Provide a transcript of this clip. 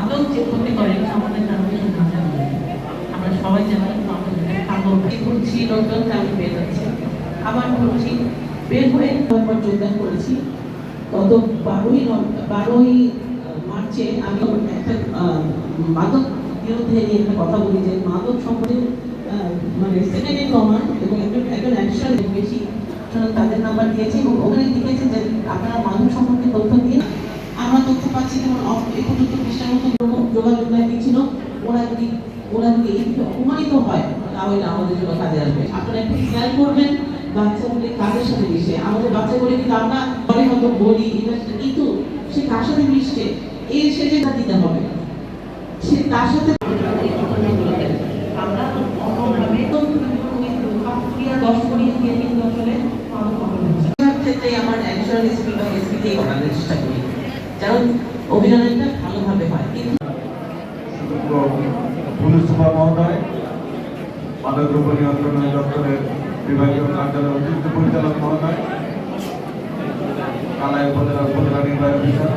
মাদক যে ক্ষতি করে আমাদের কারণে আমরা সবাই জানি খাবো ঘুরছি লোকজনকে আমি বের হচ্ছি আবার ঘুরছি বের হয়ে তারপর যোগদান করেছি গত 12ই মার্চে আমি একটা মাদক বিরুদ্ধে নিয়ে একটা কথা বলি যে মাদক সম্পর্কে মানে সেকেন্ড ইন কমান্ড এবং একজন অ্যাকশন বেশি তাদের নাম্বার দিয়েছি এবং ওখানে লিখেছে যে আপনারা মাদক সম্পর্কে তথ্য দিয়ে আমরা তথ্য পাচ্ছি যেমন এই পর্যন্ত পৃষ্ঠার মতো যোগাযোগ দিচ্ছিল ওরা যদি এই অপমানিত হয় তাহলে আমাদের জন্য কাজে আসবে আপনারা একটু খেয়াল করবেন বাচ্চাগুলি কাদের সাথে মিশে আমাদের বাচ্চাগুলি কিন্তু আমরা পরে হয়তো বলি কিন্তু সে কার সাথে মিশছে এই সেটা দিতে হবে সে তার সাথে আমরা অন্যভাবে 10 করিয়ে দিয়ে কিন্তু আসলে ক্ষেত্রে আমার অ্যাকশন এসপি বা এসপিতে করানোর চেষ্টা করি যেমন অভিযানটা ভালোভাবে হয় কিন্তু পুলিশ সুপার মহোদয় মাদক দ্রব্য নিয়ন্ত্রণ দপ্তরের বিভাগীয় কার্যালয়ের অতিরিক্ত পরিচালক মহোদয় কালাই উপজেলা নির্বাহী অফিসার